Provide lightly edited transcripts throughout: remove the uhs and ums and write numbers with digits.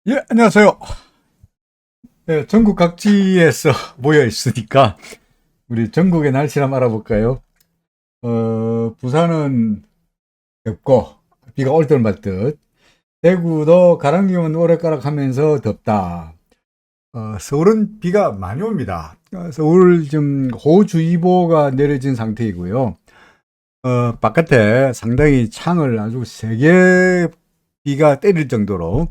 예, 안녕하세요. 네, 전국 각지에서 모여 있으니까 우리 전국의 날씨 한번 알아볼까요? 부산은 덥고 비가 올 듯 말 듯. 대구도 가랑비만 오락가락하면서 덥다. 서울은 비가 많이 옵니다. 서울 지금 호우주의보가 내려진 상태이고요. 바깥에 상당히 창을 아주 세게 비가 때릴 정도로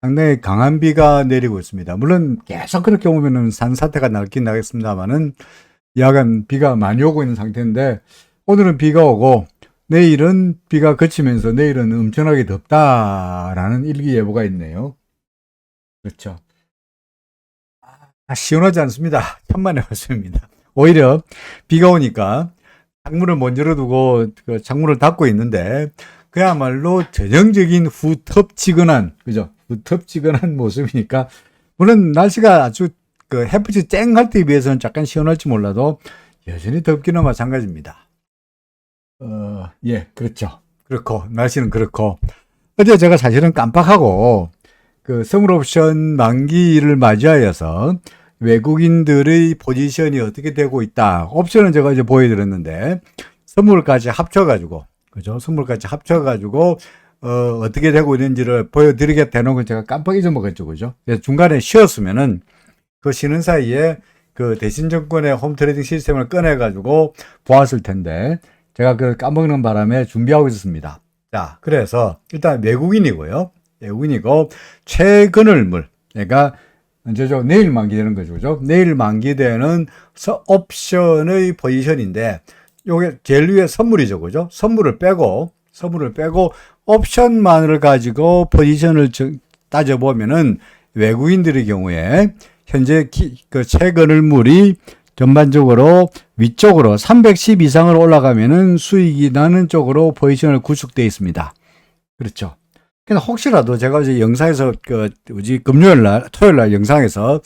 상당히 강한 비가 내리고 있습니다. 물론 계속 그렇게 오면은 산사태가 나긴 나겠습니다만은 야간 비가 많이 오고 있는 상태인데 오늘은 비가 오고 내일은 비가 그치면서 내일은 엄청나게 덥다라는 일기예보가 있네요. 그렇죠. 시원하지 않습니다. 천만의 말씀입니다. 오히려 비가 오니까 창문을 못 열어두고 그 창문을 닫고 있는데 그야말로 전형적인 후텁지근한, 그죠? 후텁지근한 모습이니까 물론 날씨가 아주 그 햇빛이 쨍할 때에 비해서는 약간 시원할지 몰라도 여전히 덥기는 마찬가지입니다. 예, 그렇죠. 그렇고 날씨는 그렇고 어제 제가 사실은 깜빡하고 그 서물옵션 만기를 맞이하여서 외국인들의 포지션이 어떻게 되고 있다. 옵션은 제가 이제 보여드렸는데 선물까지 합쳐가지고, 그죠? 선물까지 합쳐가지고 어떻게 되고 있는지를 보여드리겠다 해놓은 걸 제가 깜빡 잊어먹었죠, 그죠? 그래서 중간에 쉬었으면은 그 쉬는 사이에 그 대신증권의 홈트레이딩 시스템을 꺼내가지고 보았을 텐데 제가 그 까먹는 바람에 준비하고 있었습니다. 자, 그래서 일단 외국인이고요. 외국인이고 최근을물, 그러니까 언제죠? 내일 만기되는 거죠, 그죠? 내일 만기되는 옵션의 포지션인데 요게 제일 위에 선물이죠, 그죠? 선물을 빼고 옵션만을 가지고 포지션을 따져보면은 외국인들의 경우에 현재 그 최근을물이 전반적으로 위쪽으로 310 이상을 올라가면은 수익이 나는 쪽으로 포지션을 구축되어 있습니다. 그렇죠. 그래서 혹시라도 제가 이제 영상에서 금요일 날, 토요일 날 영상에서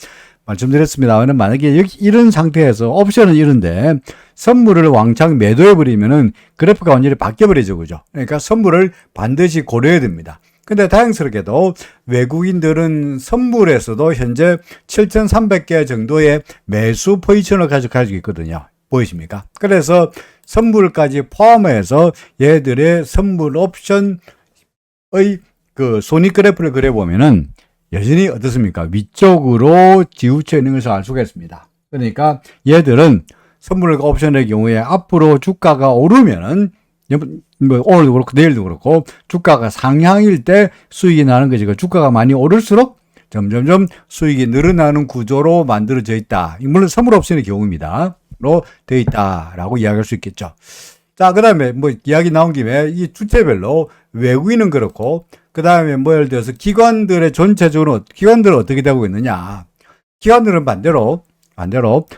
말씀드렸습니다만 만약에 여기 이런 상태에서 옵션은 이런데 선물을 왕창 매도해버리면은 그래프가 완전히 바뀌어버리죠, 그죠? 그러니까 선물을 반드시 고려해야 됩니다. 근데 다행스럽게도 외국인들은 선물에서도 현재 7,300개 정도의 매수 포지션을 가지고 있거든요. 보이십니까? 그래서 선물까지 포함해서 얘들의 선물 옵션의 그 손익 그래프를 그려보면은 여전히 어떻습니까? 위쪽으로 지우쳐 있는 것을 알 수가 있습니다. 그러니까 얘들은 선물 옵션의 경우에 앞으로 주가가 오르면은 뭐 오늘도 그렇고 내일도 그렇고 주가가 상향일 때 수익이 나는 거지. 주가가 많이 오를수록 점점점 수익이 늘어나는 구조로 만들어져 있다. 물론 선물 옵션의 경우입니다. 로 되어 있다라고 이야기할 수 있겠죠. 자, 그 다음에 뭐 이야기 나온 김에 이 주체별로 외국인은 그렇고 그 다음에 뭐 예를 들어서 기관들의 전체적으로 기관들은 어떻게 되고 있느냐. 기관들은 반대로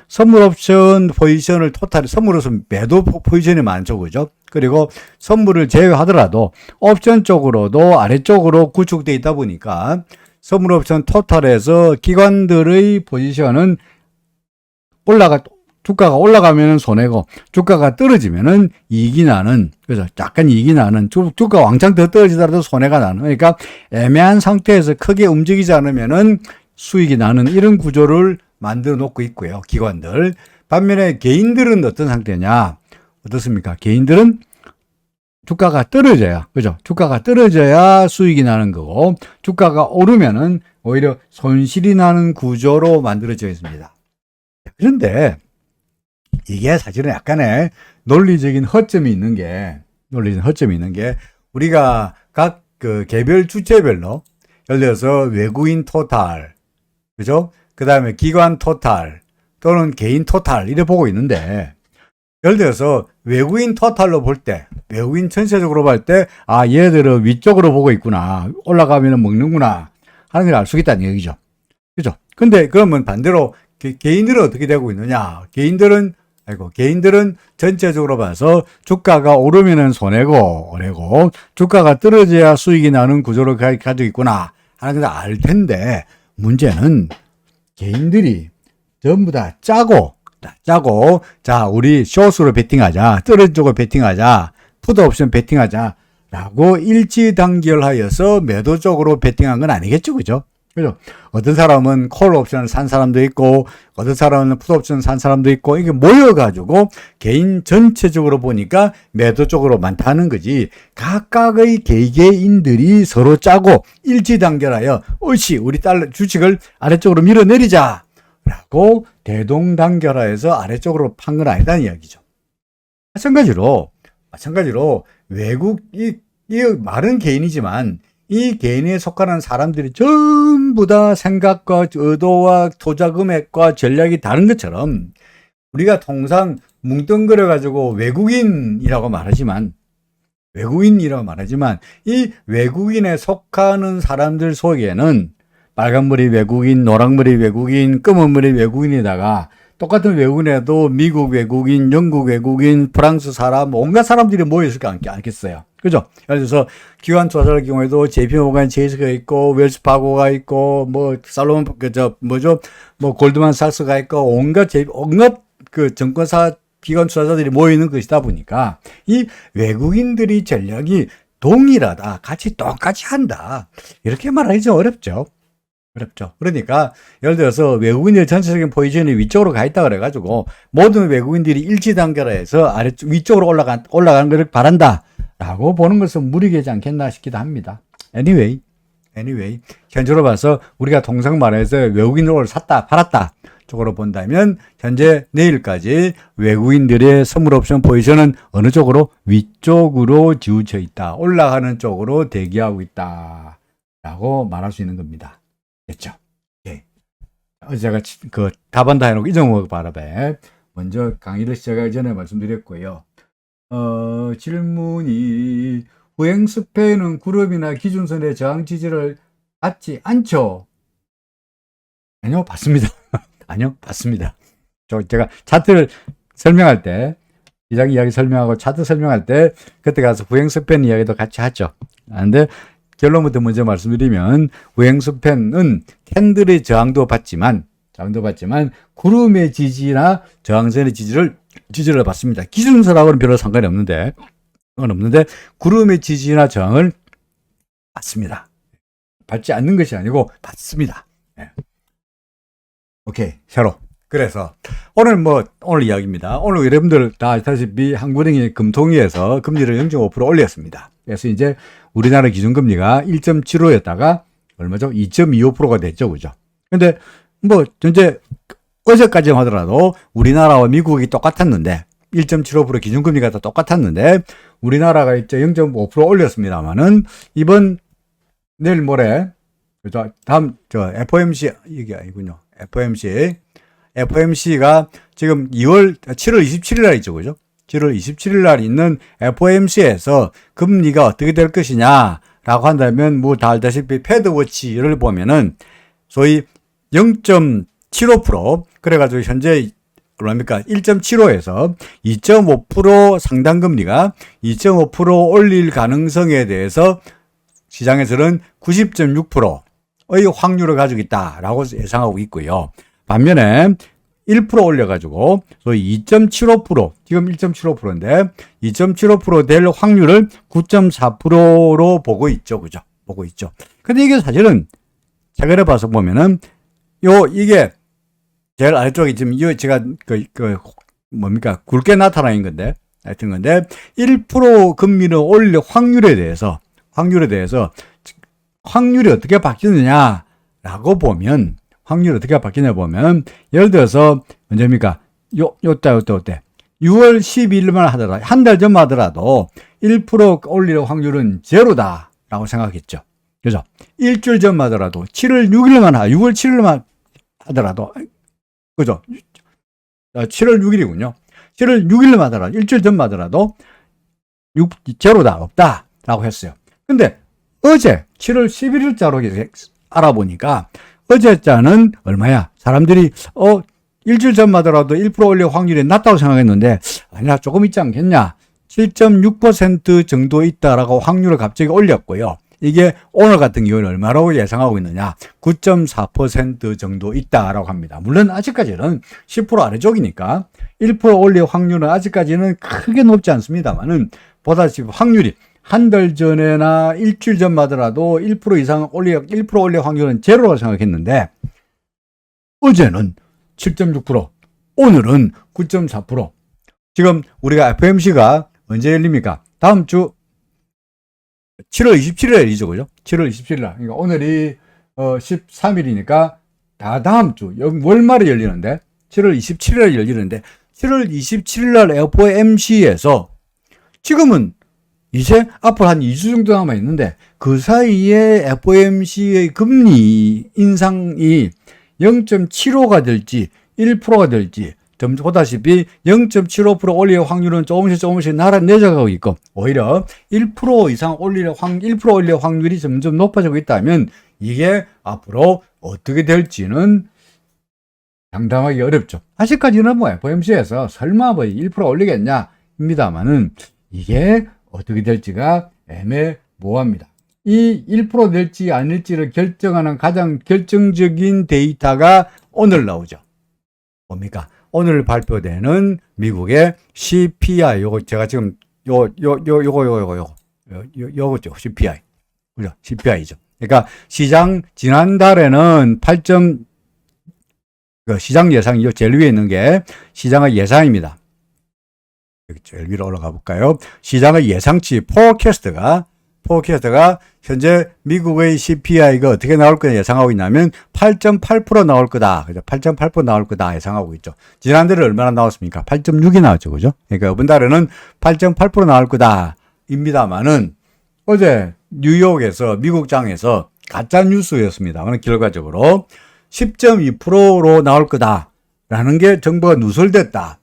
선물 옵션 포지션을 토탈 선물로서 매도 포지션이 많죠, 그죠? 그리고 선물을 제외하더라도 옵션 쪽으로도 아래쪽으로 구축되어 있다 보니까 선물 옵션 토탈에서 기관들의 포지션은 주가가 올라가면 손해고 주가가 떨어지면은 이익이 나는, 그래서 약간 이익이 나는, 주가 왕창 더 떨어지더라도 손해가 나는, 그러니까 애매한 상태에서 크게 움직이지 않으면은 수익이 나는 이런 구조를 만들어 놓고 있고요, 기관들. 반면에 개인들은 어떤 상태냐? 어떻습니까? 개인들은 주가가 떨어져야, 그죠? 주가가 떨어져야 수익이 나는 거고, 주가가 오르면은 오히려 손실이 나는 구조로 만들어져 있습니다. 그런데 이게 사실은 약간의 논리적인 허점이 있는 게, 우리가 각 그 개별 주체별로 예를 들어서 외국인 토탈, 그죠? 그 다음에 기관 토탈 또는 개인 토탈 이래 보고 있는데, 예를 들어서 외국인 토탈로 볼 때, 외국인 전체적으로 볼 때, 아, 얘들은 위쪽으로 보고 있구나, 올라가면 먹는구나 하는 걸 알 수 있다는 얘기죠. 그죠? 근데 그러면 반대로 개인들은 어떻게 되고 있느냐? 개인들은 전체적으로 봐서 주가가 오르면은 손해고, 주가가 떨어져야 수익이 나는 구조를 가지고 있구나 하는 걸 알 텐데, 문제는 개인들이 전부 다 짜고, 자, 우리 숏으로 베팅하자, 떨어진 쪽으로 베팅하자, 푸드 옵션 베팅하자 라고 일치단결하여서 매도 쪽으로 베팅한 건 아니겠죠, 그죠? 그죠? 어떤 사람은 콜 옵션을 산 사람도 있고, 어떤 사람은 풋 옵션을 산 사람도 있고, 이게 모여가지고 개인 전체적으로 보니까 매도 쪽으로 많다는 거지. 각각의 개개인들이 서로 짜고 일지단결하여, 옳지, 우리 주식을 아래쪽으로 밀어내리자. 라고 대동단결하여서 아래쪽으로 판 건 아니다는 이야기죠. 마찬가지로 외국이 말은 개인이지만 이 개인에 속하는 사람들이 전부 다 생각과 의도와 투자 금액과 전략이 다른 것처럼 우리가 통상 뭉뚱그려 가지고 외국인이라고 말하지만 이 외국인에 속하는 사람들 속에는 빨간머리 외국인, 노랑머리 외국인, 검은머리 외국인에다가 똑같은 외국인에도 미국 외국인, 영국 외국인, 프랑스 사람, 온갖 사람들이 모여있을 거 않겠어요. 그죠? 예를 들어서 기관 투자자의 경우에도 JP모간 체이스가 있고, 웰스파고가 있고, 뭐 살로몬 골드만삭스가 있고, 온갖 그 증권사 기관 투자자들이 모이는 것이다 보니까 이 외국인들이 전략이 동일하다, 똑같이 한다, 이렇게 말하기 좀 어렵죠. 그러니까 예를 들어서 외국인들 전체적인 포지션이 위쪽으로 가 있다 그래가지고 모든 외국인들이 일치단결해서 위쪽으로 올라가는 것을 바란다라고 보는 것은 무리되지 않겠나 싶기도 합니다. Anyway, 현재로 봐서 우리가 통상 말해서 외국인을 샀다 팔았다 쪽으로 본다면 현재 내일까지 외국인들의 선물 옵션 포지션은 어느 쪽으로? 위쪽으로 지우쳐 있다, 올라가는 쪽으로 대기하고 있다 라고 말할 수 있는 겁니다. 됐죠? 예. 어제 제가 그 답안다 해놓고 잊어먹을 바람에 먼저 강의를 시작하기 전에 말씀드렸고요. 질문이 후행 스패는 그룹이나 기준선의 저항 지지를 받지 않죠? 아니요, 받습니다. 아니요, 받습니다. 제가 차트를 설명할 때, 시장 이야기 설명하고 차트 설명할 때 그때 가서 후행 스패 이야기도 같이 하죠. 그런데 결론부터 먼저 말씀드리면 우행스팬은 캔들의 저항도 받지만 구름의 지지나 저항선의 지지를 받습니다. 기준선하고는 별로 상관이 없는데 구름의 지지나 저항을 받습니다. 받지 않는 것이 아니고 받습니다. 네. 오케이, 새로. 그래서 오늘 이야기입니다. 오늘 여러분들 다 아시다시피 한국은행이 금통위에서 금리를 0.5% 올렸습니다. 그래서 이제 우리나라 기준금리가 1.75였다가 얼마죠? 2.25%가 됐죠. 그죠? 근데 현재 어제까지만 하더라도 우리나라와 미국이 똑같았는데 1.75% 기준금리가 다 똑같았는데 우리나라가 이제 0.5% 올렸습니다만은 이번 내일 모레 그죠? 다음 FOMC 이게 아니군요. FOMC가 지금 7월 27일 날 있죠. 그죠? 7월 27일 날 있는 FOMC에서 금리가 어떻게 될 것이냐라고 한다면 다 알다시피 패드워치를 보면은 소위 0.75% 그래가지고 현재 얼마입니까? 1.75에서 2.5% 상당 금리가 2.5% 올릴 가능성에 대해서 시장에서는 90.6%의 확률을 가지고 있다라고 예상하고 있고요. 반면에 1% 올려가지고 소위 2.75% 지금 1.75%인데 2.75% 될 확률을 9.4%로 보고 있죠. 그죠? 보고 있죠. 근데 이게 사실은 최근에 봐서 보면은 이게 제일 아래쪽에 지금 제가 굵게 나타나는 건데 하여튼 건데 1% 금리를 올릴 확률에 대해서 확률이 어떻게 바뀌느냐라고 보면 예를 들어서 언제입니까? 요때 6월 12일만 하더라도 한 달 전만 하더라도 1% 올릴 확률은 제로다라고 생각했죠. 그죠? 일주일 전만 하더라도 6월 7일만 하더라도 그죠? 7월 6일이군요. 7월 6일만 하더라도 일주일 전만 하더라도 제로다 없다라고 했어요. 근데 어제 7월 11일자로 알아보니까 어제자는 얼마야? 사람들이 일주일 전만 하더라도 1% 올릴 확률이 낮다고 생각했는데 아니야, 조금 있지 않겠냐? 7.6% 정도 있다라고 확률을 갑자기 올렸고요. 이게 오늘 같은 경우는 얼마라고 예상하고 있느냐? 9.4% 정도 있다라고 합니다. 물론 아직까지는 10% 아래쪽이니까 1% 올릴 확률은 아직까지는 크게 높지 않습니다만은 보다시피 한 달 전에나 일주일 전마더라도 1% 이상 1% 올릴 확률은 제로라고 생각했는데 어제는 7.6%, 오늘은 9.4%. 지금 우리가 FOMC가 언제 열립니까? 다음 주 7월 27일에 열리죠, 그죠? 7월 27일 날. 그러니까 오늘이 13일이니까 다 다음 주 월말에 열리는데 7월 27일에 열리는데 7월 27일 날 FOMC에서 지금은 이제 앞으로 한 2주 정도 남아 있는데 그 사이에 FOMC의 금리 인상이 0.75가 될지 1%가 될지 보다시피 0.75% 올릴 확률은 조금씩 내려가고 있고 오히려 1% 이상 1% 올릴 확률이 점점 높아지고 있다면 이게 앞으로 어떻게 될지는 장담하기 어렵죠. 아직까지는 뭐 FOMC에서 설마 뭐 1% 올리겠냐 입니다만은 이게 어떻게 될지가 애매모호합니다. 이 1% 될지 아닐지를 결정하는 가장 결정적인 데이터가 오늘 나오죠. 뭡니까? 오늘 발표되는 미국의 CPI, 요거 제가 지금 요거죠. CPI. 그죠? CPI죠. 그러니까 지난달에는 시장 예상이죠. 제일 위에 있는 게 시장의 예상입니다. 여기 제일 위로 올라가 볼까요? 시장의 예상치 포캐스트가 현재 미국의 CPI가 어떻게 나올 거냐 예상하고 있냐면 8.8% 나올 거다. 그죠? 8.8% 나올 거다 예상하고 있죠. 지난달에 얼마나 나왔습니까? 8.6이 나왔죠. 그죠? 그러니까 이번 달에는 8.8% 나올 거다. 입니다만은 어제 뉴욕에서 미국장에서 가짜 뉴스였습니다. 그런 결과적으로 10.2%로 나올 거다라는 게 정보가 누설됐다.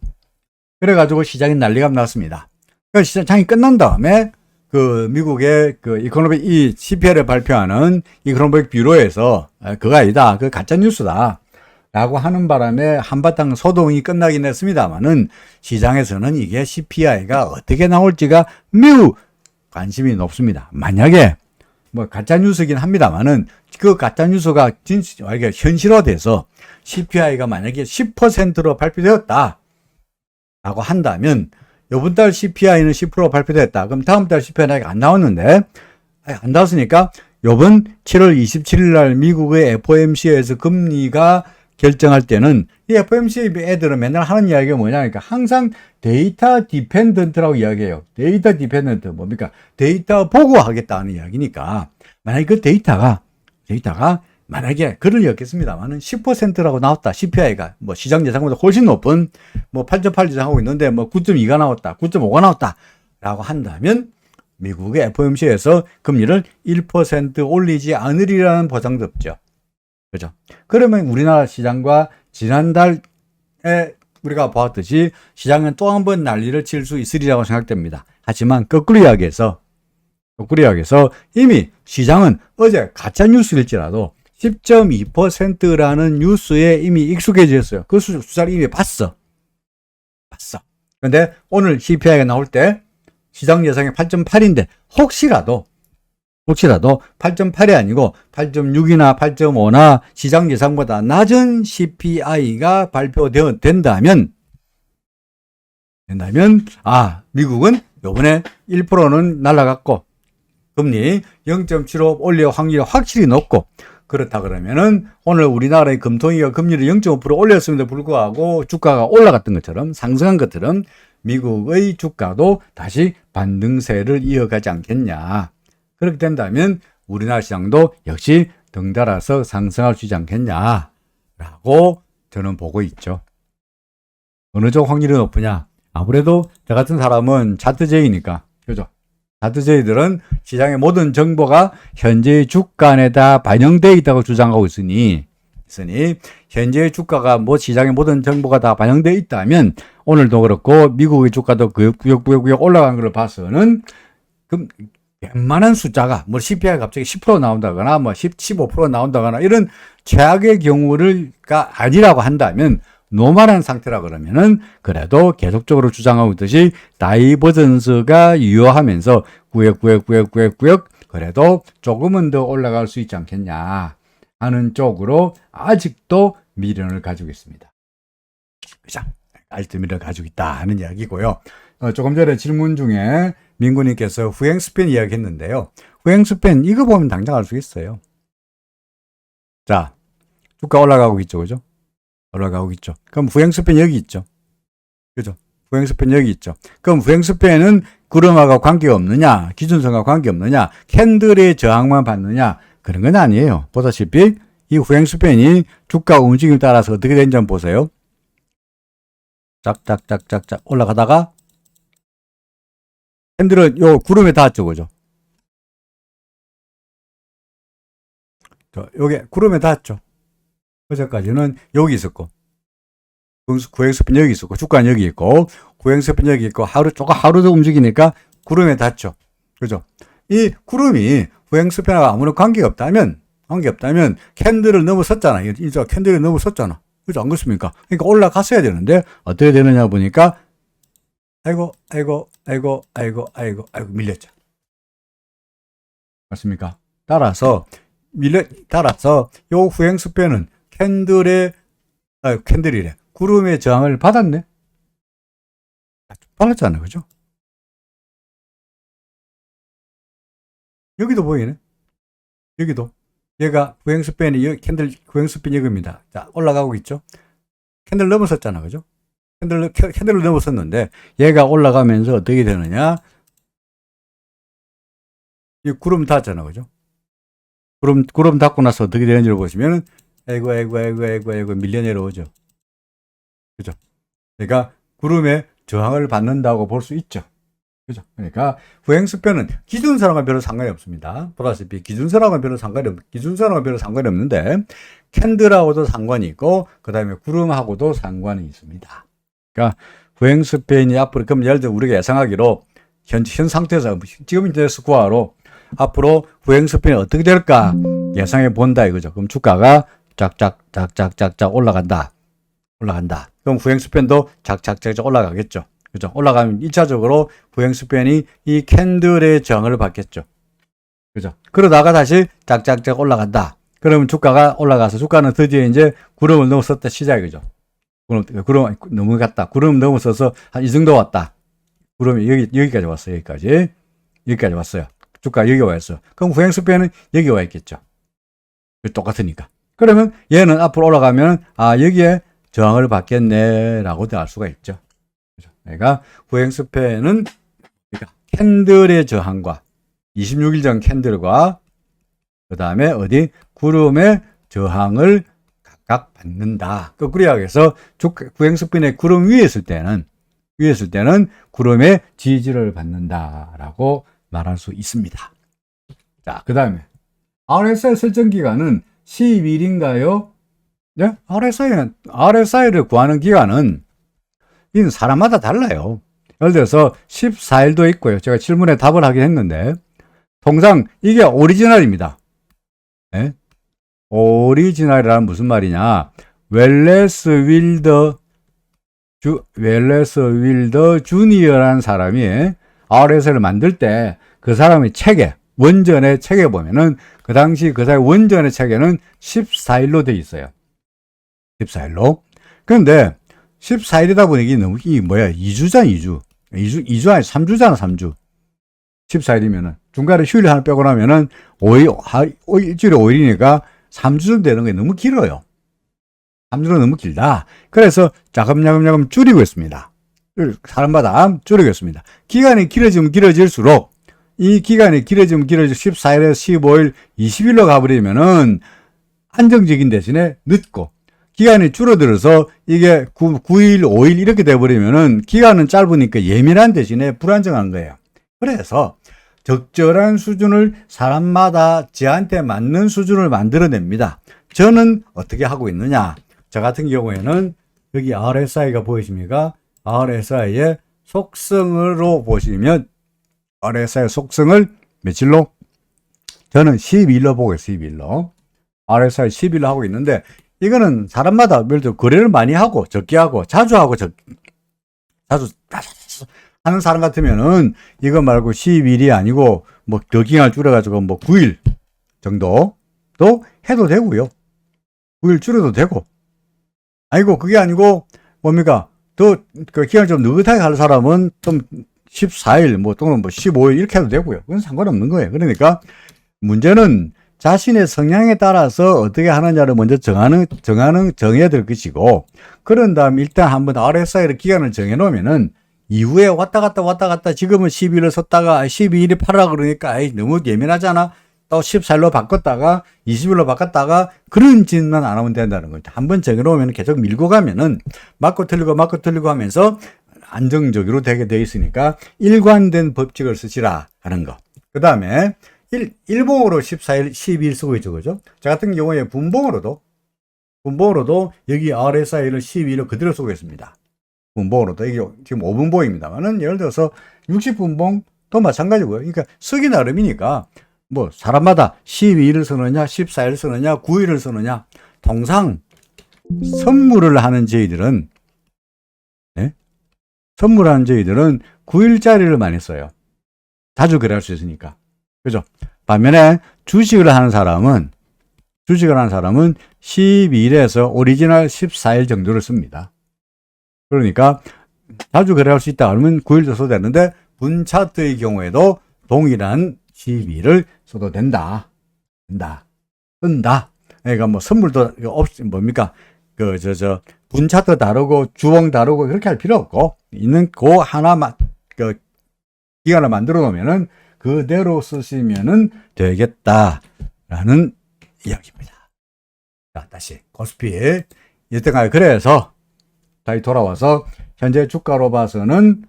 그래가지고 시장이 난리가 났습니다. 그러니까 시장이 끝난 다음에 그 미국의 이 CPI를 발표하는 이코노믹 뷰로에서 그거 아니다. 그 가짜 뉴스다. 라고 하는 바람에 한바탕 소동이 끝나긴 했습니다만은 시장에서는 이게 CPI가 어떻게 나올지가 매우 관심이 높습니다. 만약에 뭐 가짜 뉴스긴 합니다만은 그 가짜 뉴스가 현실화돼서 CPI가 만약에 10%로 발표되었다. 라고 한다면 이번 달 CPI는 10% 발표됐다. 그럼 다음 달 CPI가 안 나왔는데 안 나왔으니까 이번 7월 27일 날 미국의 FOMC에서 금리가 결정할 때는 이 FOMC 애들은 맨날 하는 이야기가 뭐냐니까 항상 데이터 디펜던트라고 이야기해요. 데이터 디펜던트 뭡니까? 데이터 보고 하겠다는 이야기니까 만약에 그 데이터가 만약에 글을 읽겠습니다만은 10%라고 나왔다. CPI가 뭐 시장 예상보다 훨씬 높은 뭐 8.8 예상하고 있는데 뭐 9.2가 나왔다. 9.5가 나왔다. 라고 한다면 미국의 FOMC에서 금리를 1% 올리지 않으리라는 보장도 없죠. 그죠? 그러면 우리나라 시장과 지난달에 우리가 보았듯이 시장은 또 한 번 난리를 칠 수 있으리라고 생각됩니다. 하지만 거꾸로 이야기해서 이미 시장은 어제 가짜 뉴스일지라도 10.2%라는 뉴스에 이미 익숙해졌어요. 그 숫자를 이미 봤어. 그런데 오늘 CPI가 나올 때 시장 예상이 8.8인데 혹시라도 8.8이 아니고 8.6이나 8.5나 시장 예상보다 낮은 CPI가 발표된다면 미국은 이번에 1%는 날아갔고 금리 0.75 올릴 확률이 확실히 높고 그렇다 그러면은 오늘 우리나라의 금통위가 금리를 0.5% 올렸음에도 불구하고 주가가 올라갔던 것처럼 상승한 것처럼 미국의 주가도 다시 반등세를 이어가지 않겠냐. 그렇게 된다면 우리나라 시장도 역시 덩달아서 상승할 수 있지 않겠냐라고 저는 보고 있죠. 어느 쪽 확률이 높으냐? 아무래도 저 같은 사람은 차트제이니까, 그죠? 차트제이들은 시장의 모든 정보가 현재의 주가에다 반영되어 있다고 주장하고 있으니 현재의 주가가 시장의 모든 정보가 다 반영되어 있다면 오늘도 그렇고 미국의 주가도 구역구역 올라간 걸 봐서는 웬만한 숫자가 CPI가 갑자기 10% 나온다거나 15% 나온다거나 이런 최악의 경우가 아니라고 한다면 노멀한 상태라 그러면은 그래도 계속적으로 주장하고 있듯이 다이버전스가 유효하면서 구역 그래도 조금은 더 올라갈 수 있지 않겠냐 하는 쪽으로 아직도 미련을 가지고 있습니다. 그죠? 아직도 미련을 가지고 있다 하는 이야기고요. 조금 전에 질문 중에 민구님께서 후행스팬 이야기했는데요. 후행스팬 이거 보면 당장 알 수 있어요. 자, 주가 올라가고 있죠, 그죠? 올라가고 있죠. 그럼 후행스팬 여기 있죠, 그죠? 후행스팬 여기 있죠. 그럼 후행스팬은 구름하고 관계가 없느냐, 기준선과 관계 없느냐, 캔들의 저항만 받느냐, 그런 건 아니에요. 보다시피 이 후행스팬이 주가 움직임에 따라서 어떻게 되는지 한번 보세요. 짝짝짝짝짝 올라가다가 캔들은 요 구름에 닿았죠, 그죠? 요게 구름에 닿았죠. 어제까지는 여기 있었고, 구행스팬 여기 있었고, 주가는 여기 있고, 구행스팬 여기 있고, 하루 더 움직이니까 구름에 닿죠. 그죠? 이 구름이 후행스팬하고 아무런 관계가 없다면, 캔들을 넘어섰잖아. 이제 캔들을 넘어섰잖아. 그죠? 안 그렇습니까? 그러니까 올라갔어야 되는데, 어떻게 되느냐 보니까, 아이고, 밀렸죠. 맞습니까? 따라서, 요 후행스팬은 캔들이래. 구름의 저항을 받았네? 받았잖아요. 그죠? 여기도 보이네. 여기도. 얘가 후행스팬이, 후행스팬 여기입니다. 자, 올라가고 있죠? 캔들 넘어섰잖아. 그죠? 캔들을 넘어섰는데, 얘가 올라가면서 어떻게 되느냐? 이 구름 닿았잖아. 그죠? 구름 닿고 나서 어떻게 되는지를 보시면, 아이고, 밀려 내려오죠. 그죠? 그러니까, 구름에 저항을 받는다고 볼 수 있죠. 그죠? 그러니까, 후행스팬은 기준선하고는 별로 상관이 없습니다. 보다시피, 기준선하고는 별로 상관이 없는데, 캔들하고도 상관이 있고, 그 다음에 구름하고도 상관이 있습니다. 그러니까, 후행스팬이 앞으로, 그럼 예를 들어 우리가 예상하기로, 현 상태에서, 지금 이제 스코어로, 앞으로 후행스팬이 어떻게 될까 예상해 본다 이거죠. 그럼 주가가 쫙쫙 올라간다. 그럼 후행스팬도 쫙쫙 올라가겠죠. 그죠? 올라가면 1차적으로 후행스팬이 이 캔들의 저항을 받겠죠. 그죠? 그러다가 다시 쫙쫙 올라간다. 그러면 주가가 올라가서 주가는 드디어 이제 구름을 넘어섰다 시작이죠. 구름 넘어갔다. 구름 넘어서서 한 이 정도 왔다. 구름이 여기까지 왔어요. 여기까지 왔어요. 주가 여기 와 있어. 그럼 후행스팬은 여기 와 있겠죠. 똑같으니까. 그러면 얘는 앞으로 올라가면 여기에 저항을 받겠네라고도 알 수가 있죠. 그러니까 후행스팬은 캔들의 저항과 26일 전 캔들과 그 다음에 구름의 저항을 각각 받는다. 거꾸로 이야기해서 후행스팬의 구름 위에 있을 때는 구름의 지지를 받는다라고 말할 수 있습니다. 자, 그 다음에 RSI 설정 기간은 10일인가요? 네? RSI를 구하는 기간은 이건 사람마다 달라요. 예를 들어서 14일도 있고요. 제가 질문에 답을 하긴 했는데 통상 이게 오리지널입니다. 네? 오리지널이라는 무슨 말이냐? 웰레스 윌더 주니어라는 사람이 RSI를 만들 때 그 사람의 원전의 책에 보면은 그 당시 그 사람의 원전의 책에는 14일로 되어 있어요. 14일로. 그런데 14일이다 보니 이게 너무 2주잖아. 2주 아니 3주잖아. 3주. 14일이면은 중간에 휴일 하나 빼고 나면은 일주일에 5일이니까 3주 정도 되는 게 너무 길어요. 3주는 너무 길다. 그래서 자금야금 줄이고 있습니다. 사람마다 줄이고 있습니다. 기간이 길어지면 길어질수록 이 기간이 길어지면 14일에서 15일, 20일로 가버리면은 안정적인 대신에 늦고 기간이 줄어들어서 이게 9일, 5일 이렇게 돼버리면은 기간은 짧으니까 예민한 대신에 불안정한 거예요. 그래서 적절한 수준을 사람마다 저한테 맞는 수준을 만들어냅니다. 저는 어떻게 하고 있느냐? 저 같은 경우에는 여기 RSI가 보이십니까? RSI의 속성으로 보시면 RSI의 속성을 며칠로? 저는 12일로 보고 있어요. 12일로. RSI 12일로 하고 있는데 이거는 사람마다 예를 들어 거래를 많이 하고 적게 하고 자주 하는 사람 같으면은 이거 말고 12일이 아니고 뭐 더 기간을 줄여가지고 뭐 9일 정도도 해도 되고요. 9일 줄여도 되고. 아니고 그게 아니고 뭡니까? 그 기간을 좀 느긋하게 할 사람은 좀 14일, 또는 15일 이렇게 해도 되고요. 그건 상관없는 거예요. 그러니까 문제는 자신의 성향에 따라서 어떻게 하느냐를 먼저 정해야 될 것이고, 그런 다음 일단 한번 RSI를 기간을 정해 놓으면은 이후에 왔다 갔다 지금은 12일을 썼다가 12일이 8라 그러니까 너무 예민하잖아. 또 14일로 바꿨다가 20일로 바꿨다가 그런 짓만 안 하면 된다는 거죠. 한번 정해놓으면 계속 밀고 가면은 맞고 틀리고 하면서 안정적으로 되게 돼 있으니까 일관된 법칙을 쓰시라 하는 거. 그 다음에 일봉으로 14일, 12일 쓰고 있죠. 그죠? 저 같은 경우에 분봉으로도 여기 RSI를 12일을 그대로 쓰고 있습니다. 분봉으로도 이게 지금 5분봉입니다만은 예를 들어서 60분봉도 마찬가지고요. 그러니까 쓰기 나름이니까 사람마다 12일을 쓰느냐, 14일 쓰느냐, 9일을 쓰느냐. 통상 선물을 하는 저희들은 9일짜리를 많이 써요. 자주 거래할 수 있으니까. 그죠? 반면에 주식을 하는 사람은 12일에서 오리지널 14일 정도를 씁니다. 그러니까 자주 거래할 수 있다 그러면 9일도 써도 되는데 분차트의 경우에도 동일한 12일을 써도 된다. 그러니까 선물도 뭡니까? 분차트 다르고 주봉 다르고 그렇게 할 필요 없고 있는 그 하나만 기간을 만들어 놓으면은 그대로 쓰시면은 되겠다라는 이야기입니다. 자, 다시 코스피 여태까지 그래서 다시 돌아와서 현재 주가로 봐서는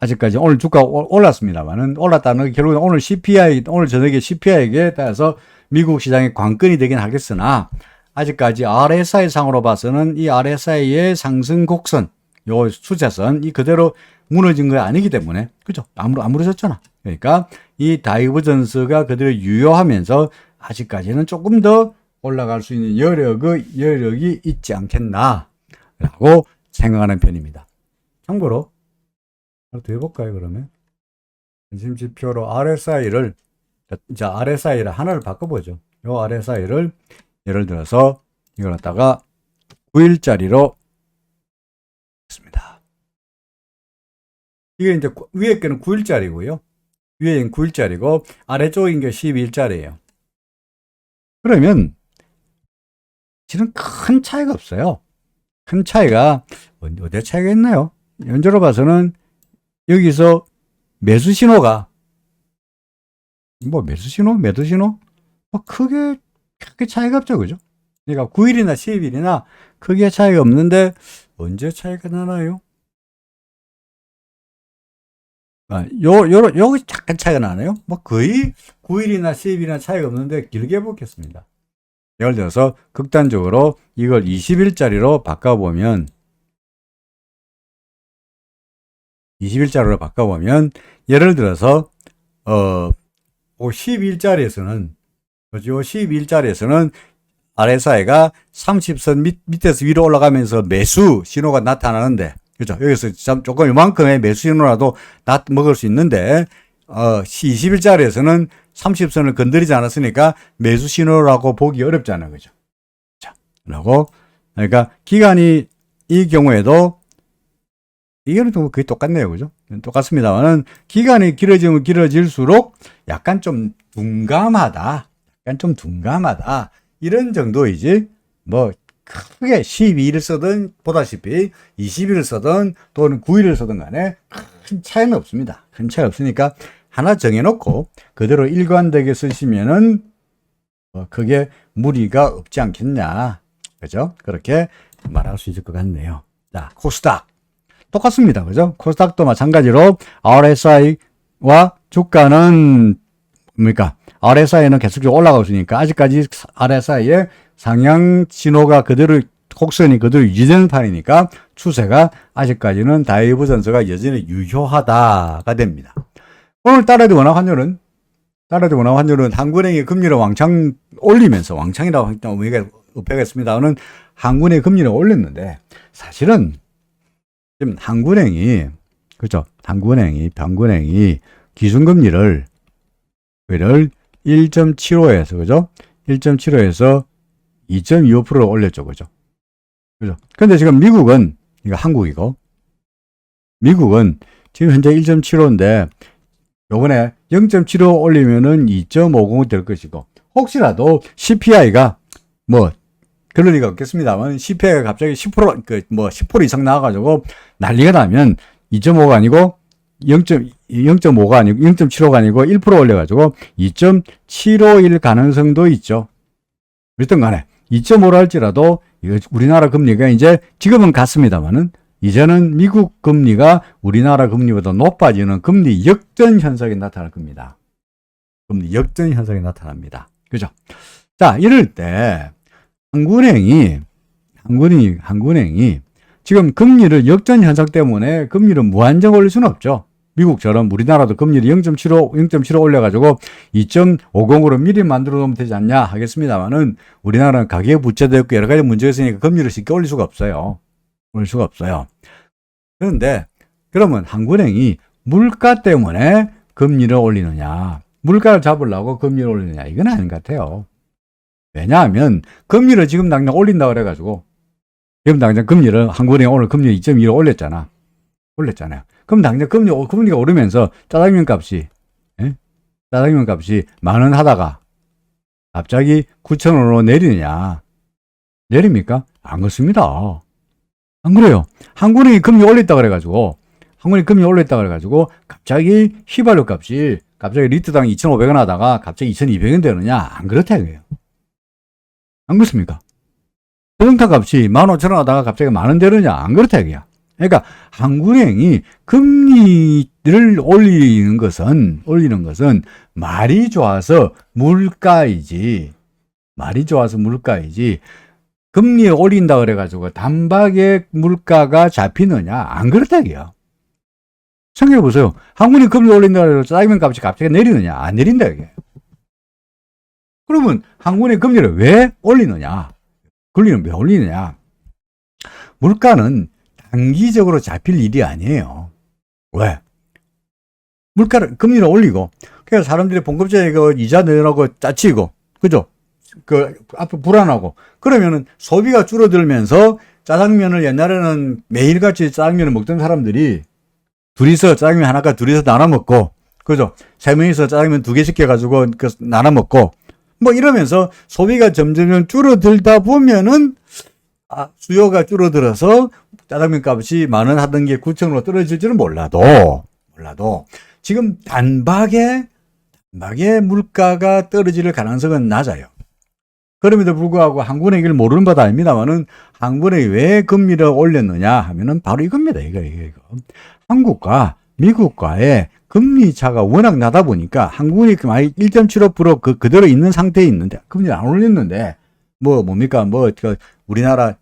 아직까지 오늘 주가 올랐습니다만은 올랐다는 결국은 오늘 저녁에 CPI에 따라서 미국 시장의 관건이 되긴 하겠으나 아직까지 RSI 상으로 봐서는 이 RSI의 상승 곡선, 요 수채선 이 그대로 무너진 거 아니기 때문에 그죠? 안 무너졌잖아. 그러니까 이 다이버전스가 그대로 유효하면서 아직까지는 조금 더 올라갈 수 있는 여력이 있지 않겠나라고 생각하는 편입니다. 참고로 더 해볼까요? 그러면 중심 지표로 RSI를 하나를 바꿔보죠. 이 RSI를 예를 들어서 이걸 갖다가 9일짜리로 했습니다. 이게 이제 위에 거는 9일짜리고요. 위에는 9일짜리고 아래쪽인 게 12일짜리예요. 그러면 실은 큰 차이가 없어요. 큰 차이가 어디에 차이가 있나요? 현재로 봐서는 여기서 매수 신호가 매수 신호? 매도 신호? 크게 차이가 없죠. 그죠? 그러니까 9일이나 10일이나 크게 차이가 없는데 언제 차이가 나나요? 요거 잠깐 차이가 나네요. 거의 9일이나 10일이나 차이가 없는데 길게 해보겠습니다. 예를 들어서 극단적으로 이걸 20일짜리로 바꿔보면 예를 들어서 12일짜리에서는 RSI가 30선 밑에서 위로 올라가면서 매수 신호가 나타나는데 그죠? 여기서 조금 이만큼의 매수 신호라도 먹을 수 있는데 20일짜리에서는 30선을 건드리지 않았으니까 매수 신호라고 보기 어렵잖아요. 그죠? 자, 그러니까 기간이 이 경우에도 이거는 거의 똑같네요. 그죠? 똑같습니다만은 기간이 길어지면 길어질수록 약간 좀 둔감하다. 이런 정도이지 크게 12일을 쓰든 보다시피 20일을 쓰든 또는 9일을 쓰든 간에 큰 차이는 없습니다. 큰 차이 없으니까 하나 정해놓고 그대로 일관되게 쓰시면은 크게 무리가 없지 않겠냐. 그죠? 그렇게 말할 수 있을 것 같네요. 자, 코스닥. 똑같습니다. 그죠? 코스닥도 마찬가지로 RSI와 주가는 RSI는 계속적으로 올라가고 있으니까 아직까지 RSI의 상향 신호가 그대로 곡선이 그대로 유지되는 판이니까 추세가 아직까지는 다이버전스가 여전히 유효하다가 됩니다. 오늘 달러의 원화 환율은 한국은행이 금리를 왕창 올리면서 왕창이라고 우리가 up하겠습니다는 한국은행이 금리를 올렸는데 사실은 지금 한국은행이 기준금리를 1.75에서 그죠? 1.75에서 2.25%를 올렸죠. 그죠? 근데 지금 미국은 이거 한국이고 미국은 지금 현재 1.75인데 요번에 0.75 올리면은 2.50 될 것이고, 혹시라도 CPI가 뭐 그럴 리가 없겠습니다만 CPI가 갑자기 10% 이상 나와가지고 난리가 나면 2.5가 아니고 0.5가 아니고 0.75가 아니고 1% 올려가지고 2.751 가능성도 있죠. 그랬던 간에 2.5라 할지라도 우리나라 금리가 이제 지금은 같습니다만은 이제는 미국 금리가 우리나라 금리보다 높아지는 금리 역전 현상이 나타날 겁니다. 금리 역전 현상이 나타납니다. 그죠? 자, 이럴 때 한국은행이 지금 금리를 역전 현상 때문에 금리를 무한정 올릴 수는 없죠. 미국처럼 우리나라도 금리를 0.75 올려가지고 2.50으로 미리 만들어 놓으면 되지 않냐 하겠습니다만은 우리나라는 가계부채도 있고 여러 가지 문제가 있으니까 금리를 쉽게 올릴 수가 없어요. 그런데 그러면 한국은행이 물가 때문에 금리를 올리느냐, 물가를 잡으려고 금리를 올리느냐, 이건 아닌 것 같아요. 왜냐하면 금리를 지금 당장 올린다 그래가지고 지금 당장 금리를 한국은행이 오늘 금리 2.2로 올렸잖아요. 그럼 당장 금리가 오르면서 짜장면 값이 만 원 하다가 갑자기 9,000원으로 내립니까? 안 그렇습니다. 안 그래요. 한국은행이 금리 올렸다 그래가지고 갑자기 휘발유 값이 갑자기 리터당 2,500원 하다가 갑자기 2,200원 되느냐? 안 그렇다 이거예요. 안 그렇습니까? 자동차 값이 15,000원 하다가 갑자기 만 원 되느냐? 안 그렇다 이거야. 그러니까 한국은행이 금리를 올리는 것은 말이 좋아서 물가이지. 금리에 올린다 그래가지고 단박에 물가가 잡히느냐? 안 그렇다 이거야. 생각해 보세요. 한국은행이 금리 올린다 그래서 짜장면 값이 갑자기 내리느냐? 안 내린다 이게. 그러면 한국은행이 금리를 왜 올리느냐? 물가는 단기적으로 잡힐 일이 아니에요. 왜? 금리를 올리고, 그래서 사람들이 봉급자에 이자 내라고 짜치고, 그죠? 앞으로 불안하고, 그러면은 소비가 줄어들면서 짜장면을 옛날에는 매일같이 짜장면을 먹던 사람들이 짜장면 하나가 둘이서 나눠 먹고, 그죠? 세 명이서 짜장면 2개 시켜가지고 나눠 먹고, 뭐 이러면서 소비가 점점 줄어들다 보면은 수요가 줄어들어서 짜장면 값이 10,000원 하던 게 9,000원으로 떨어질지는 몰라도 지금 단박에 물가가 떨어질 가능성은 낮아요. 그럼에도 불구하고 한국은행이 이걸 모르는 바도 아닙니다만은 한국은행이 왜 금리를 올렸느냐 하면은 바로 이겁니다. 이거. 한국과 미국과의 금리 차가 워낙 나다 보니까 한국은행이 1.75% 그대로 있는 상태에 있는데 금리를 안 올렸는데 우리나라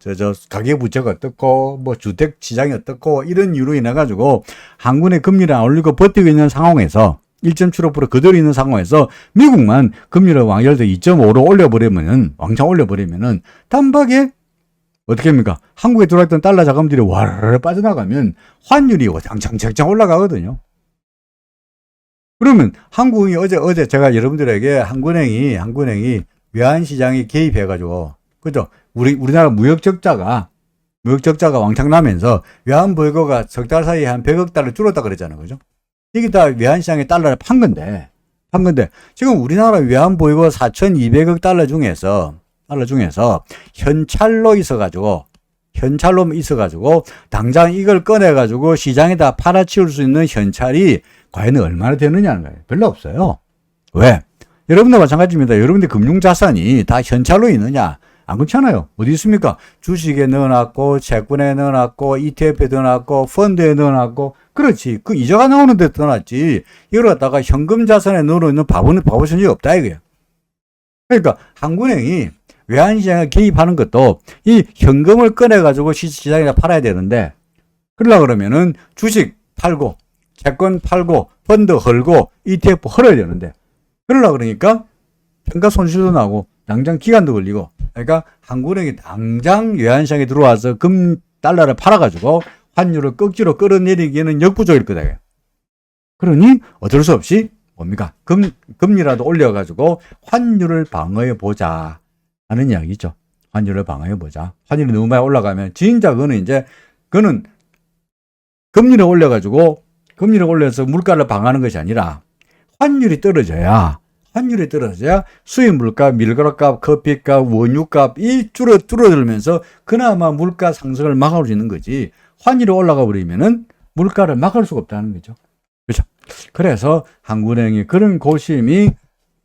가계부채가 어떻고 주택 시장이 어떻고 이런 이유로 인해 가지고 한국은행 금리를 안 올리고 버티고 있는 상황에서 1.75% 그대로 있는 상황에서 미국만 금리를 예를 들어 2.5로 왕창 올려버리면은 단박에 어떻게 합니까? 한국에 들어왔던 달러 자금들이 와르르 빠져나가면 환율이 왕창 올라가거든요. 그러면 한국이 어제 제가 여러분들에게 한국은행이 외환시장에 개입해가지고, 그죠? 우리나라 무역 적자가 왕창 나면서 외환 보유고가 석 달 사이에 한 100억 달러 줄었다 그랬잖아요. 그죠? 이게 다 외환시장에 달러를 판 건데, 지금 우리나라 외환 보유고 4,200억 달러 중에서 현찰로 있어가지고, 당장 이걸 꺼내가지고 시장에다 팔아치울 수 있는 현찰이 과연 얼마나 되느냐는 거예요. 별로 없어요. 왜? 여러분도 마찬가지입니다. 여러분들 금융자산이 다 현찰로 있느냐? 안 그렇잖아요. 어디 있습니까? 주식에 넣어놨고, 채권에 넣어놨고, ETF에 넣어놨고, 펀드에 넣어놨고, 그렇지. 그 이자가 나오는 데 넣어놨지. 이걸 갖다가 현금 자산에 넣어놓는 바보는 바보신 적이 없다, 이거예요. 그러니까, 한국은행이 외환시장에 개입하는 것도 이 현금을 꺼내가지고 시장에다 팔아야 되는데, 그러려고 그러면은 주식 팔고, 채권 팔고, 펀드 헐고, ETF 헐어야 되는데, 그러려고 그러니까 평가 손실도 나고, 당장 기간도 걸리고, 그러니까 한국은행이 당장 외환시장에 들어와서 달러를 팔아가지고 환율을 억지로 끌어내리기에는 역부족일 거다. 그러니 어쩔 수 없이 뭡니까? 금리라도 올려가지고 환율을 방어해보자 하는 이야기죠. 환율을 방어해보자. 환율이 너무 많이 올라가면 진짜 그거는 금리를 올려가지고 금리를 올려서 물가를 방어하는 것이 아니라 환율이 떨어져야 수입 물가, 밀가루값, 커피값, 원유값이 줄어들면서 그나마 물가 상승을 막을 수 있는 거지. 환율이 올라가 버리면은 물가를 막을 수가 없다는 거죠. 그렇죠? 그래서 한국은행이 그런 고심이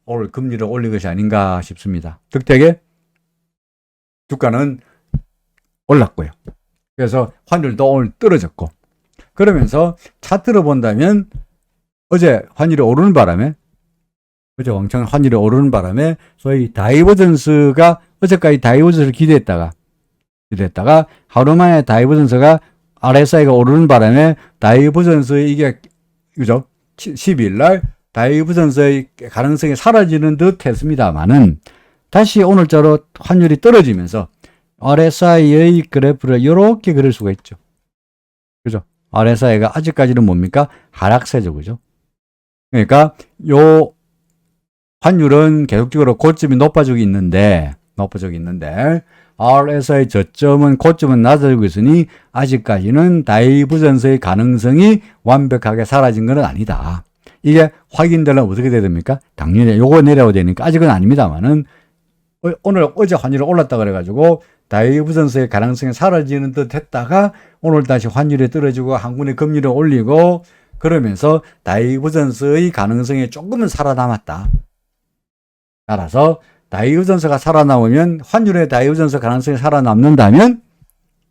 오늘 금리를 올린 것이 아닌가 싶습니다. 득택에 주가는 올랐고요. 그래서 환율도 오늘 떨어졌고, 그러면서 차트로 본다면 어제 환율이 오르는 바람에, 그죠? 왕창 환율이 오르는 바람에 소위 다이버전스가, 어제까지 다이버전스를 기대했다가 하루 만에 다이버전스가 RSI가 오르는 바람에 다이버전스의 이게, 그죠? 12일 날 다이버전스의 가능성이 사라지는 듯 했습니다만은 다시 오늘자로 환율이 떨어지면서 RSI의 그래프를 이렇게 그릴 수가 있죠. 그죠? RSI가 아직까지는 뭡니까? 하락세죠. 그죠? 그러니까 요 환율은 계속적으로 고점이 높아지고 있는데 RSI 저점은 고점은 낮아지고 있으니 아직까지는 다이버전스의 가능성이 완벽하게 사라진 건 아니다. 이게 확인되려면 어떻게 돼야 됩니까? 당연히 요거 내려야 되니까 아직은 아닙니다만은 어제 환율이 올랐다 그래가지고 다이버전스의 가능성이 사라지는 듯 했다가 오늘 다시 환율이 떨어지고 한국의 금리를 올리고 그러면서 다이버전스의 가능성이 조금은 살아남았다. 따라서 다이버전스가 살아남으면 환율의 다이버전스 가능성이 살아남는다면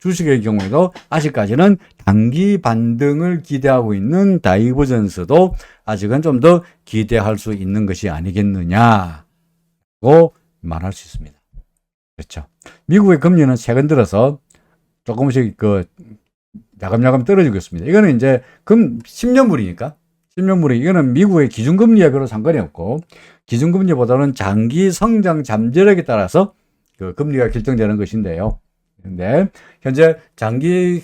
주식의 경우에도 아직까지는 단기 반등을 기대하고 있는 다이버전스도 아직은 좀 더 기대할 수 있는 것이 아니겠느냐고 말할 수 있습니다. 그렇죠. 미국의 금리는 최근 들어서 조금씩 야금야금 떨어지고 있습니다. 이거는 이제 10년물이니까. 10년물이 이거는 미국의 기준금리와 별로 상관이 없고 기준금리보다는 장기 성장 잠재력에 따라서 그 금리가 결정되는 것인데요. 근데 현재 장기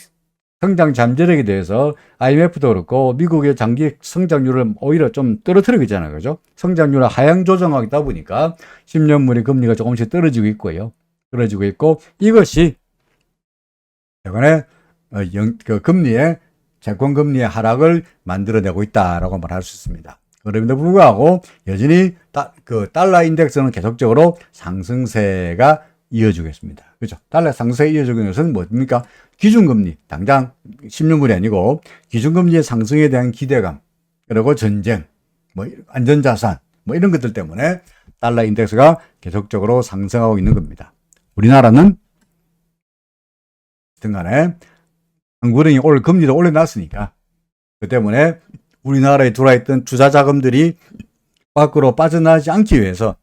성장 잠재력에 대해서 IMF도 그렇고 미국의 장기 성장률을 오히려 좀 떨어뜨리고 있잖아요. 그죠? 성장률을 하향 조정하다 보니까 10년물의 금리가 조금씩 떨어지고 있고요. 떨어지고 있고 이것이 최근에 금리의 채권금리의 하락을 만들어내고 있다라고 말할 수 있습니다. 그럼에도 불구하고 여전히 달러 인덱스는 계속적으로 상승세가 이어지고 있습니다. 그렇죠? 달러 상승세 이어지고 있는 것은 뭡니까? 기준금리, 당장 10년물이 아니고 기준금리의 상승에 대한 기대감, 그리고 전쟁, 안전자산, 이런 것들 때문에 달러 인덱스가 계속적으로 상승하고 있는 겁니다. 우리나라는 등간에 한국은행이 오늘 금리를 올려놨으니까 그 때문에 우리나라에 들어와있던 투자 자금들이 밖으로 빠져나가지 않기 위해서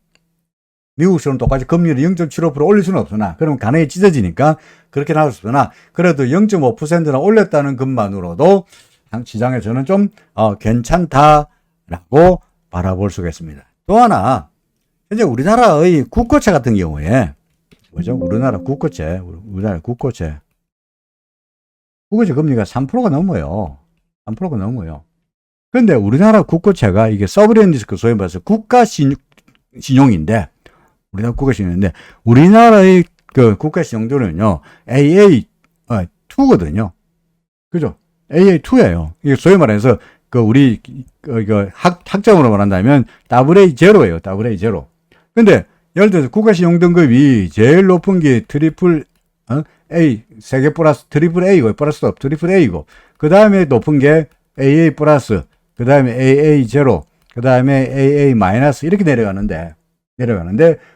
미국처럼 똑같이 금리를 0.75% 올릴 수는 없으나 그러면 가능히 찢어지니까 그렇게 나올 수 없으나 그래도 0.5%나 올렸다는 것만으로도 시장에서는 좀 괜찮다라고 바라볼 수가 있습니다. 또 하나 현재 우리나라의 국고채 같은 경우에 뭐죠? 우리나라 국고채 금리가 3%가 넘어요. 3%가 넘어요. 그런데 우리나라 국고채가 이게 서브리엔 리스크 소위 말해서 국가 신용인데 우리나라 국가 신용인데 우리나라의 그 국가 신용도는요 AA2거든요. 그죠? AA2예요. 이게 소위 말해서 우리 학점으로 말한다면 AA0예요. AA0. 근데 예를 들어서 국가 신용 등급이 제일 높은 게 트리플 A, 세개 플러스 트리플 A고, 플러스 트리플 A고, 그 다음에 높은 게 AA 플러스, 그 다음에 AA0, 그 다음에 AA 마이너스, 이렇게 내려가는데,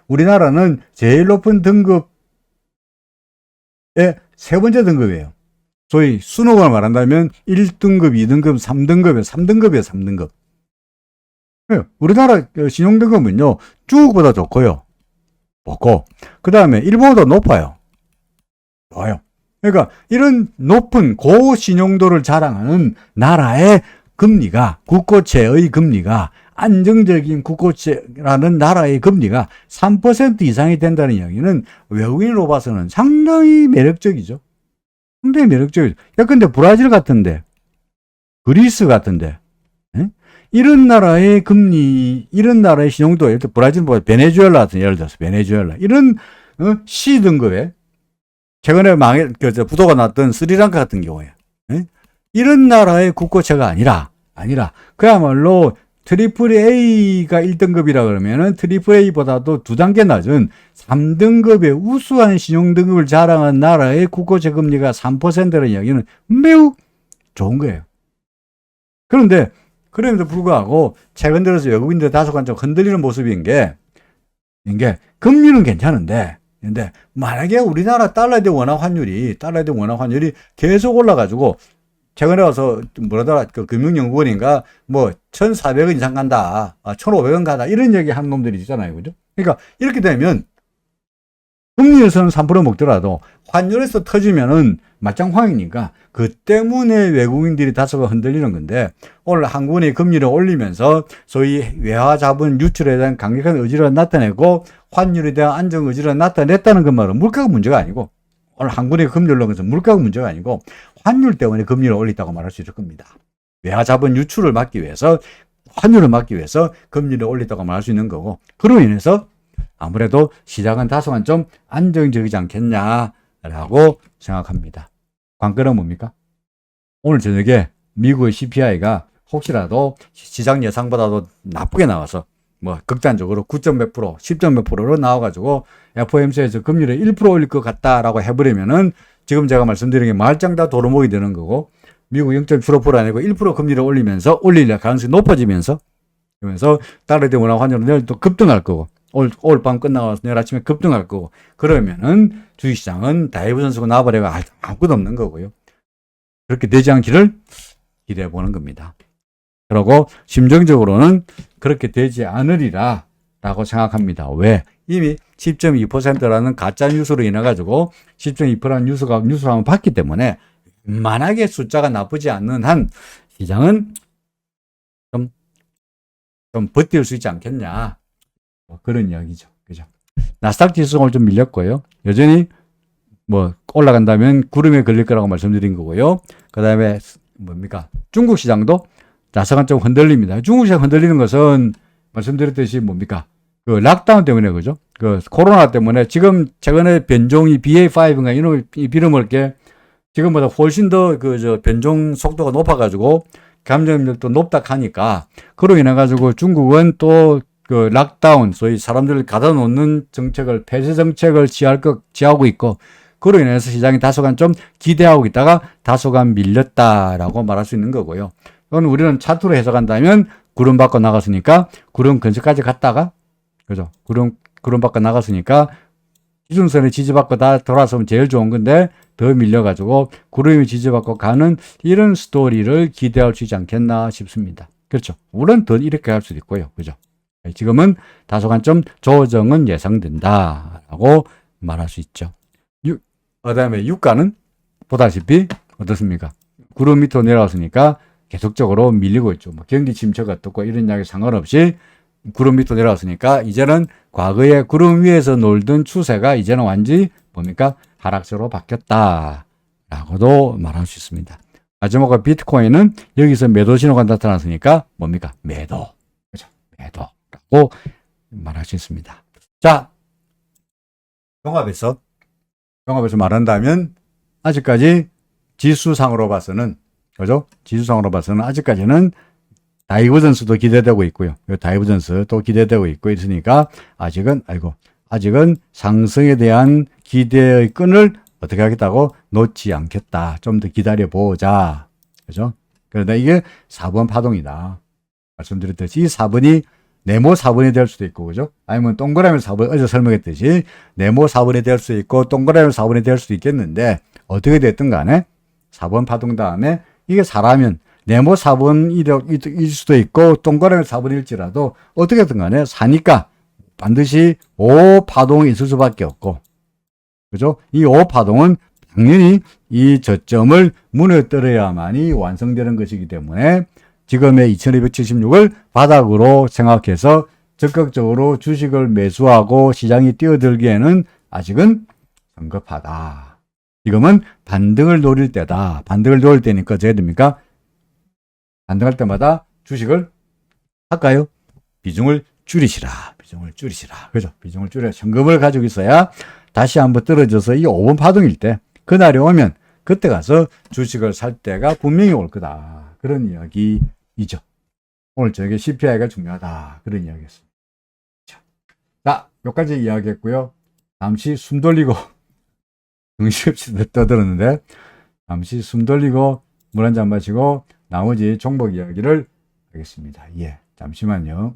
우리나라는 제일 높은 등급의 세 번째 등급이에요. 소위 순위로 말한다면 1등급, 2등급, 3등급이에요. 3등급. 우리나라 신용등급은요, 중국보다 좋고요. 그 다음에 일본보다 높아요. 좋아요. 그러니까 이런 높은 고신용도를 자랑하는 나라의 금리가, 국고채의 금리가, 안정적인 국고채라는 나라의 금리가 3% 이상이 된다는 이야기는 외국인으로 봐서는 상당히 매력적이죠. 근데 브라질 같은데, 그리스 같은데, 이런 나라의 금리, 이런 나라의 신용도, 예를 들어 브라질보다 베네수엘라 같은, 예를 들어서 베네수엘라, 이런 C등급의 최근에 부도가 났던 스리랑카 같은 경우에 이런 나라의 국고채가 아니라 그야말로 트리플 A가 1등급이라 그러면은 트리플 A보다도 2단계 낮은 3등급의 우수한 신용등급을 자랑한 나라의 국고채 금리가 3%라는 이야기는 매우 좋은 거예요. 그런데 그럼에도 불구하고 최근 들어서 외국인들 다소간 좀 흔들리는 모습인 게 금리는 괜찮은데 근데 만약에 우리나라 달러에 대한 원화 환율이 계속 올라가지고 최근에 와서 뭐라더라 그 금융연구원인가 뭐 1,400원 이상 간다, 1,500원 가다 이런 얘기 하는 놈들이 있잖아요, 그죠? 그러니까 이렇게 되면 금리에서는 3% 먹더라도 환율에서 터지면은 말짱황이니까 그 때문에 외국인들이 다소가 흔들리는 건데 오늘 한국은행이 금리를 올리면서 소위 외화 자본 유출에 대한 강력한 의지를 나타내고 환율에 대한 안정 의지를 나타냈다는 그 말은 물가가 문제가 아니고 오늘 한국은행이 금리를 올린 것은 물가가 문제가 아니고 환율 때문에 금리를 올렸다고 말할 수 있을 겁니다. 외화 자본 유출을 막기 위해서 환율을 막기 위해서 금리를 올렸다고 말할 수 있는 거고 그로 인해서 아무래도 시장은 다소간 좀 안정적이지 않겠냐라고 생각합니다. 관건은 뭡니까? 오늘 저녁에 미국의 CPI가 혹시라도 시장 예상보다도 나쁘게 나와서 뭐 극단적으로 9.몇 프로, 10.몇 프로로 나와가지고 FOMC에서 금리를 1% 올릴 것 같다라고 해버리면은 지금 제가 말씀드린 게 말짱 다 도루묵이 되는 거고 미국 0.75% 아니고 1% 금리를 올릴 가능성이 높아지면서 그러면서 달러에 대한 원화 환율은 내일 또 급등할 거고 오늘 밤 끝나고 내일 아침에 급등할 거고 그러면은 주식시장은 다이버전 쓰고 나버려가 아무것도 없는 거고요. 그렇게 되지 않기를 기대해 보는 겁니다. 그리고 심정적으로는 그렇게 되지 않으리라 라고 생각합니다. 왜? 이미 10.2%라는 가짜 뉴스로 인해 가지고 10.2%라는 뉴스가 한번 봤기 때문에 만약에 숫자가 나쁘지 않는 한 시장은 좀 버틸 수 있지 않겠냐. 뭐 그런 이야기죠. 그죠? 나스닥 지수가 오늘 좀 밀렸고요. 여전히 뭐 올라간다면 구름에 걸릴 거라고 말씀드린 거고요. 그 다음에 뭡니까? 중국 시장도 나스닥은 좀 흔들립니다. 중국 시장 흔들리는 것은 말씀드렸듯이 뭡니까? 그 락다운 때문에 그죠? 그 코로나 때문에 지금 최근에 변종이 BA5인가 이놈 빌어먹을 게 지금보다 훨씬 더 그 변종 속도가 높아가지고 감염력도 높다 하니까 그로 인해 가지고 중국은 또 그 락다운 소위 사람들을 가다 놓는 정책을 폐쇄 정책을 취하고 있고 그로 인해서 시장이 다소간 좀 기대하고 있다가 다소간 밀렸다라고 말할 수 있는 거고요. 이건 우리는 차트로 해석한다면 구름 밖으로 나갔으니까 구름 근처까지 갔다가 그죠? 구름 밖으로 나갔으니까 기준선에 지지받고 다 돌아서면 제일 좋은 건데 더 밀려가지고 구름이 지지받고 가는 이런 스토리를 기대할 수 있지 않겠나 싶습니다. 그렇죠. 물론 더 이렇게 할 수도 있고요. 그죠? 지금은 다소간 좀 조정은 예상된다라고 말할 수 있죠. 그 다음에 유가는 보다시피 어떻습니까? 구름 밑으로 내려왔으니까 계속적으로 밀리고 있죠. 뭐 경기 침체가 어떻고 이런 이야기 상관없이 구름 밑으로 내려왔으니까 이제는 과거에 구름 위에서 놀던 추세가 이제는 완전히 뭡니까? 하락세로 바뀌었다라고도 말할 수 있습니다. 마지막으로 비트코인은 여기서 매도 신호가 나타났으니까 뭡니까? 매도. 그죠? 매도라고 말할 수 있습니다. 자, 종합해서 말한다면 아직까지 지수상으로 봐서는 그죠? 지수상으로 봐서는 아직까지는 다이버전스도 기대되고 있고요. 다이버전스도 기대되고 있고 있으니까 아직은 상승에 대한 기대의 끈을 어떻게 하겠다고 놓지 않겠다. 좀 더 기다려보자. 그죠? 그런데 이게 4번 파동이다. 말씀드렸듯이 이 4번이 네모 4번이 될 수도 있고, 그죠? 아니면 동그라미 4번, 어제 설명했듯이 네모 4번이 될 수 있고, 동그라미 4번이 될 수도 있겠는데, 어떻게 됐든 간에 4번 파동 다음에 이게 4라면 네모 4번일 수도 있고, 동그라미 4번일지라도 어떻게든 간에 4니까 반드시 5파동이 있을 수밖에 없고, 그죠? 이 5파동은 당연히 이 저점을 무너뜨려야만이 완성되는 것이기 때문에 지금의 2276을 바닥으로 생각해서 적극적으로 주식을 매수하고 시장이 뛰어들기에는 아직은 성급하다. 지금은 반등을 노릴 때다. 반등을 노릴 때니까 어떻게 됩니까? 반등할 때마다 주식을 할까요? 비중을 줄이시라. 그죠? 비중을 줄여 현금을 가지고 있어야 다시 한번 떨어져서 이 5번 파동일 때 그날이 오면 그때 가서 주식을 살 때가 분명히 올 거다. 그런 이야기이죠. 오늘 저녁에 CPI가 중요하다. 그런 이야기였습니다. 자, 여기까지 이야기했고요. 잠시 숨 돌리고 정신없이 떠들었는데 잠시 숨 돌리고 물 한 잔 마시고 나머지 종목 이야기를 하겠습니다. 예, 잠시만요.